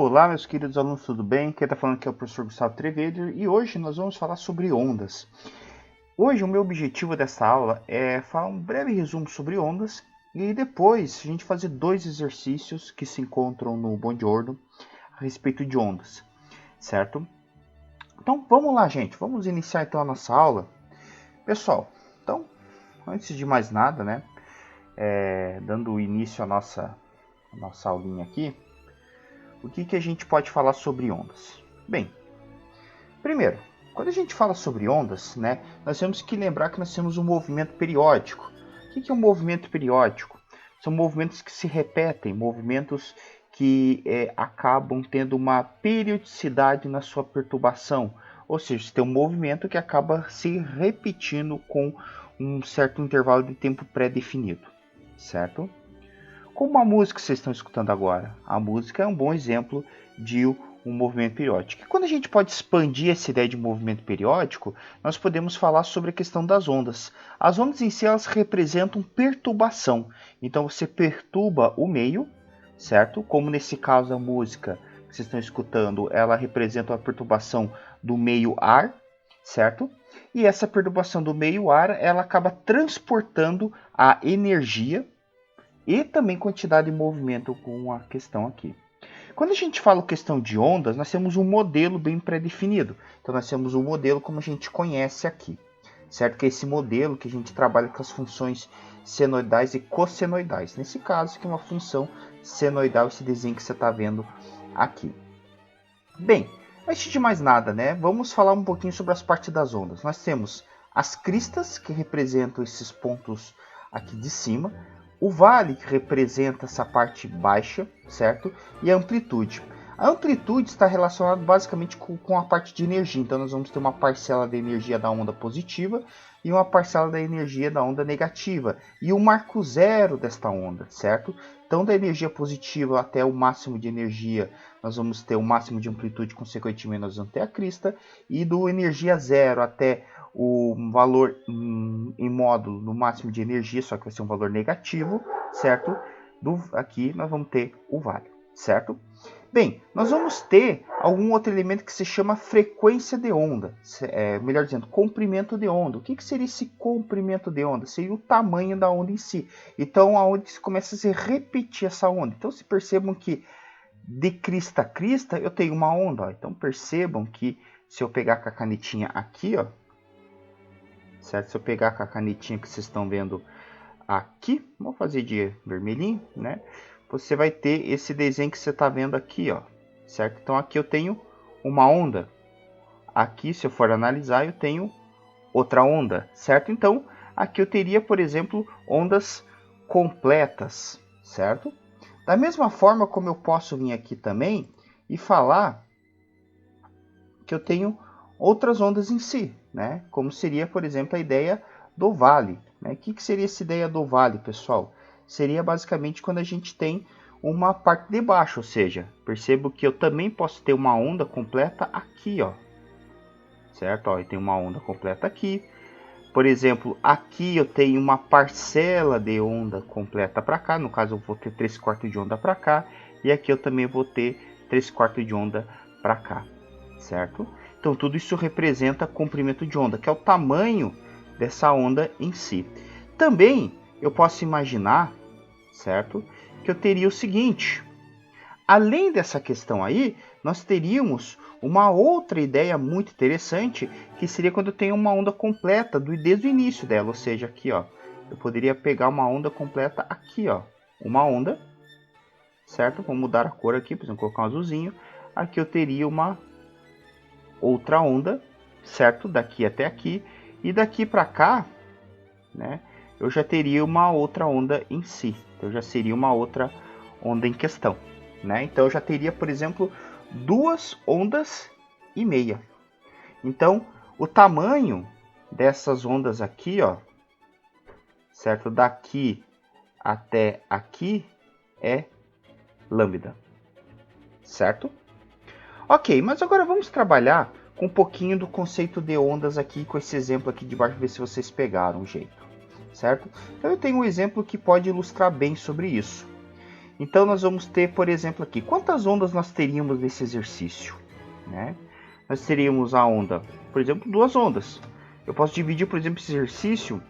Olá, meus queridos alunos, tudo bem? Quem está falando aqui é o professor Gustavo Trevedo e hoje nós vamos falar sobre ondas. Hoje o meu objetivo dessa aula é falar um breve resumo sobre ondas e depois a gente fazer dois exercícios que se encontram no Bondiorno a respeito de ondas, certo? Então vamos lá, gente, vamos iniciar então a nossa aula. Pessoal, então, antes de mais nada, né, dando início à nossa aulinha aqui, o que a gente pode falar sobre ondas? Bem, primeiro, quando a gente fala sobre ondas, né, nós temos que lembrar que nós temos um movimento periódico. O que é um movimento periódico? São movimentos que se repetem, movimentos que acabam tendo uma periodicidade na sua perturbação. Ou seja, você tem um movimento que acaba se repetindo com um certo intervalo de tempo pré-definido, certo? Como a música que vocês estão escutando agora, a música é um bom exemplo de um movimento periódico. E quando a gente pode expandir essa ideia de movimento periódico, nós podemos falar sobre a questão das ondas. As ondas em si, elas representam perturbação. Então você perturba o meio, certo? Como nesse caso a música que vocês estão escutando, ela representa a perturbação do meio ar, certo? E essa perturbação do meio ar, ela acaba transportando a energia e também quantidade de movimento com a questão aqui. Quando a gente fala questão de ondas, nós temos um modelo bem pré-definido. Então nós temos um modelo como a gente conhece aqui, certo? Que é esse modelo que a gente trabalha com as funções senoidais e cossenoidais. Nesse caso, que é uma função senoidal, esse desenho que você está vendo aqui. Bem, antes de mais nada, né, vamos falar um pouquinho sobre as partes das ondas. Nós temos as cristas, que representam esses pontos aqui de cima, o vale, que representa essa parte baixa, certo? E a amplitude. A amplitude está relacionada basicamente com a parte de energia. Então, nós vamos ter uma parcela da energia da onda positiva e uma parcela da energia da onda negativa. E o marco zero desta onda, certo? Então, da energia positiva até o máximo de energia, nós vamos ter o máximo de amplitude, consequentemente, nós vamos ter a crista. E do energia zero até o valor em módulo no máximo de energia, só que vai ser um valor negativo, certo? Aqui nós vamos ter o vale, certo? Bem, nós vamos ter algum outro elemento que se chama frequência de onda, melhor dizendo, comprimento de onda. O que seria esse comprimento de onda? Seria o tamanho da onda em si. Então, aonde começa a se repetir essa onda. Então, se percebam que de crista a crista eu tenho uma onda. Ó. Então, percebam que se eu pegar com a canetinha aqui, ó, certo? Se eu pegar com a canetinha que vocês estão vendo aqui, vou fazer de vermelhinho, né? Você vai ter esse desenho que você está vendo aqui, ó, certo? Então aqui eu tenho uma onda. Aqui, se eu for analisar, eu tenho outra onda, certo? Então aqui eu teria, por exemplo, ondas completas, certo? Da mesma forma como eu posso vir aqui também e falar que eu tenho outras ondas em si, né? Como seria, por exemplo, a ideia do vale. Né? O que seria essa ideia do vale, pessoal? Seria basicamente quando a gente tem uma parte de baixo, ou seja, percebo que eu também posso ter uma onda completa aqui, ó, certo? Ó, eu tenho uma onda completa aqui. Por exemplo, aqui eu tenho uma parcela de onda completa para cá, no caso eu vou ter 3/4 de onda para cá, e aqui eu também vou ter 3/4 de onda para cá, certo? Então tudo isso representa comprimento de onda, que é o tamanho dessa onda em si. Também eu posso imaginar, certo, que eu teria o seguinte: além dessa questão aí, nós teríamos uma outra ideia muito interessante, que seria quando eu tenho uma onda completa desde o início dela, ou seja, aqui, ó, eu poderia pegar uma onda completa aqui, ó, uma onda, certo? Vou mudar a cor aqui, por exemplo, colocar um azulzinho. Aqui eu teria uma outra onda, certo? Daqui até aqui. E daqui para cá, né, eu já teria uma outra onda em si. Então já seria uma outra onda em questão, né? Então eu já teria, por exemplo, 2 ondas e meia. Então o tamanho dessas ondas aqui, ó, certo? Daqui até aqui é lambda, certo? Ok, mas agora vamos trabalhar com um pouquinho do conceito de ondas aqui, com esse exemplo aqui de baixo, ver se vocês pegaram o jeito, certo? Então eu tenho um exemplo que pode ilustrar bem sobre isso. Então nós vamos ter, por exemplo, aqui, quantas ondas nós teríamos nesse exercício, né? Nós teríamos a onda, por exemplo, 2 ondas. Eu posso dividir, por exemplo, esse exercício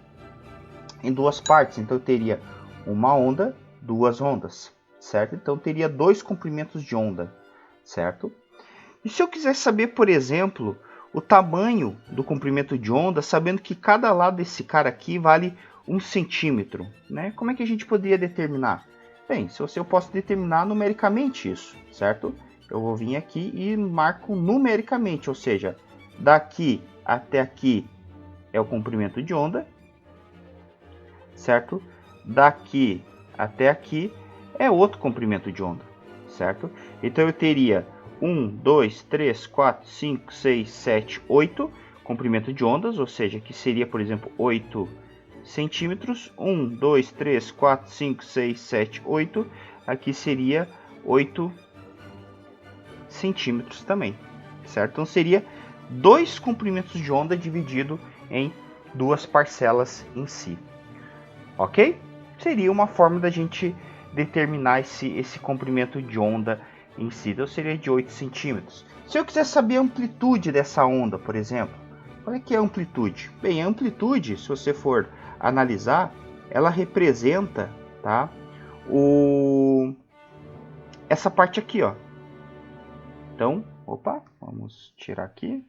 em 2 partes. Então eu teria uma onda, 2 ondas, certo? Então eu teria 2 comprimentos de onda, certo? E se eu quiser saber, por exemplo, o tamanho do comprimento de onda, sabendo que cada lado desse cara aqui vale 1 centímetro, né? Como é que a gente poderia determinar? Bem, se eu posso determinar numericamente isso, certo? Eu vou vir aqui e marco numericamente, ou seja, daqui até aqui é o comprimento de onda, certo? Daqui até aqui é outro comprimento de onda, certo? Então eu teria 1, 2, 3, 4, 5, 6, 7, 8 comprimento de ondas, ou seja, que seria, por exemplo, 8 centímetros. 1, 2, 3, 4, 5, 6, 7, 8. Aqui seria 8 centímetros também, certo? Então seria 2 comprimentos de onda dividido em 2 parcelas em si, ok? Seria uma forma da gente determinar esse comprimento de onda em si. Então seria de 8 centímetros. Se eu quiser saber a amplitude dessa onda, por exemplo, qual é que é a amplitude? Bem, a amplitude, se você for analisar, ela representa, tá, essa parte aqui, ó. Então, opa, vamos tirar aqui,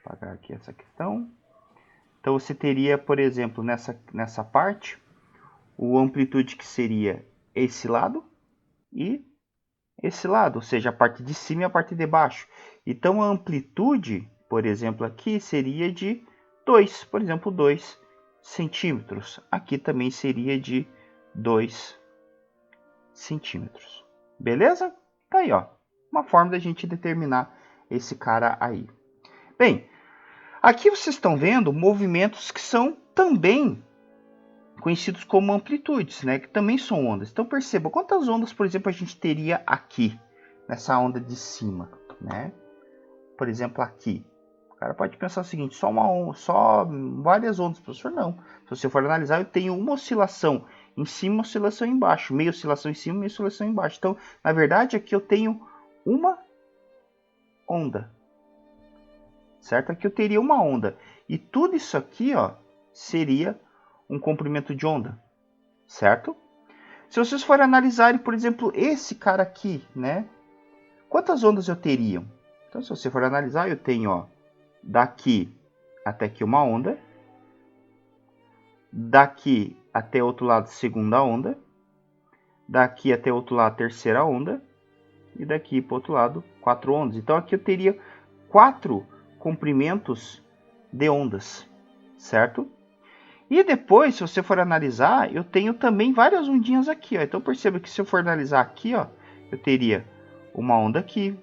apagar aqui essa questão. Então você teria, por exemplo, nessa parte, o amplitude que seria esse lado e esse lado, ou seja, a parte de cima e a parte de baixo. Então a amplitude, por exemplo, aqui seria de 2, por exemplo, 2 centímetros. Aqui também seria de 2 centímetros. Beleza? Tá aí, ó. Uma forma da gente determinar esse cara aí. Bem, aqui vocês estão vendo movimentos que são também conhecidos como amplitudes, né? Que também são ondas. Então perceba quantas ondas, por exemplo, a gente teria aqui, nessa onda de cima, né? Por exemplo, aqui. O cara pode pensar o seguinte, só várias ondas, professor, não. Se você for analisar, eu tenho uma oscilação em cima, uma oscilação embaixo, meia oscilação em cima, meia oscilação embaixo. Então, na verdade, aqui eu tenho uma onda, certo? Aqui eu teria uma onda. E tudo isso aqui, ó, seria um comprimento de onda, certo? Se vocês forem analisarem, por exemplo, esse cara aqui, né? Quantas ondas eu teria? Então, se você for analisar, eu tenho, ó, daqui até aqui uma onda, daqui até outro lado segunda onda, daqui até outro lado terceira onda, e daqui para o outro lado 4 ondas. Então, aqui eu teria 4 comprimentos de ondas, certo? E depois, se você for analisar, eu tenho também várias ondinhas aqui, ó. Então perceba que se eu for analisar aqui, ó, eu teria uma onda aqui,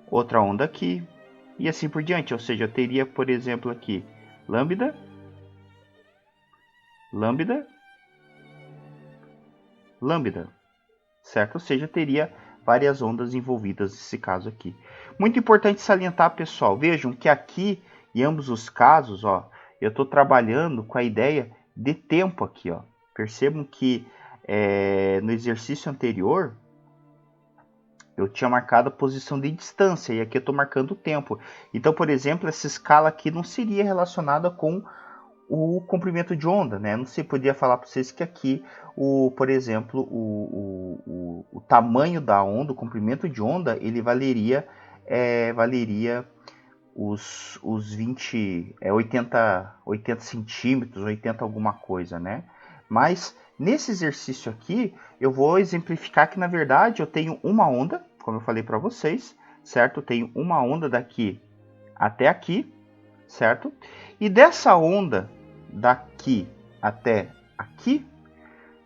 outra onda aqui, e assim por diante. Ou seja, eu teria, por exemplo, aqui, lambda, lambda, lambda, certo? Ou seja, teria várias ondas envolvidas nesse caso aqui. Muito importante salientar, pessoal, vejam que aqui, em ambos os casos, ó, eu estou trabalhando com a ideia de tempo aqui, ó. Percebam que no exercício anterior eu tinha marcado a posição de distância e aqui eu estou marcando o tempo. Então, por exemplo, essa escala aqui não seria relacionada com o comprimento de onda, né? Não se podia falar para vocês que aqui, por exemplo, o tamanho da onda, o comprimento de onda, ele valeria os 80 centímetros, 80 alguma coisa, né? Mas nesse exercício aqui, eu vou exemplificar que na verdade eu tenho uma onda, como eu falei para vocês, certo? Eu tenho uma onda daqui até aqui, certo? E dessa onda daqui até aqui,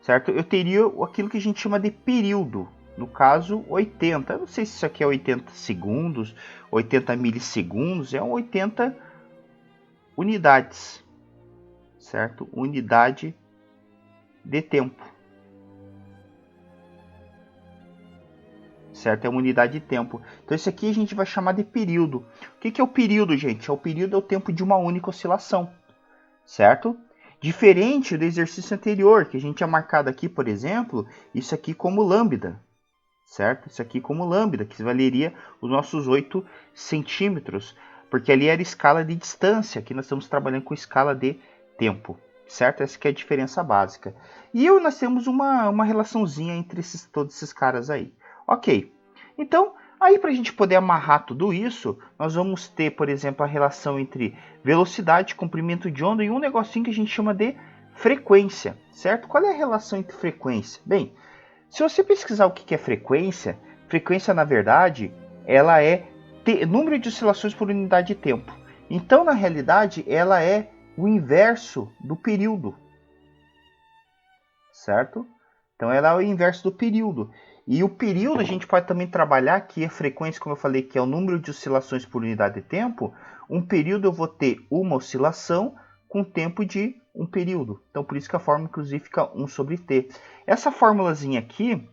certo? Eu teria aquilo que a gente chama de período, no caso 80. Eu não sei se isso aqui é 80 segundos, 80 milissegundos, é 80 unidades, certo? Unidade de tempo, certo? É uma unidade de tempo. Então isso aqui a gente vai chamar de período. O que é o período, gente? O período é o tempo de uma única oscilação, certo? Diferente do exercício anterior, que a gente tinha marcado aqui, por exemplo, isso aqui como lambda, certo? Isso aqui como lambda, que valeria os nossos 8 centímetros, porque ali era escala de distância, aqui nós estamos trabalhando com escala de tempo, certo? Essa que é a diferença básica. E nós temos uma relaçãozinha entre todos esses caras aí. Ok, então, aí para a gente poder amarrar tudo isso, nós vamos ter, por exemplo, a relação entre velocidade, comprimento de onda e um negocinho que a gente chama de frequência, certo? Qual é a relação entre frequência? Bem, se você pesquisar o que é frequência, frequência na verdade, ela é número de oscilações por unidade de tempo. Então, na realidade, ela é o inverso do período, certo? Então, ela é o inverso do período. E o período a gente pode também trabalhar que a frequência, como eu falei, que é o número de oscilações por unidade de tempo. Um período eu vou ter uma oscilação com tempo de um período. Então, por isso que a fórmula, inclusive, fica 1 sobre t. Essa formulazinha aqui,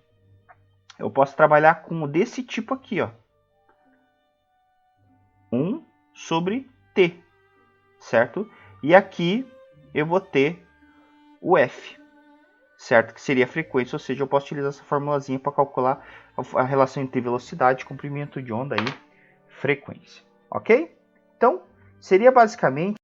eu posso trabalhar com desse tipo aqui, ó. 1 sobre t, certo? E aqui eu vou ter o f, certo? Que seria a frequência, ou seja, eu posso utilizar essa formulazinha para calcular a relação entre velocidade, comprimento de onda e frequência, ok? Então, seria basicamente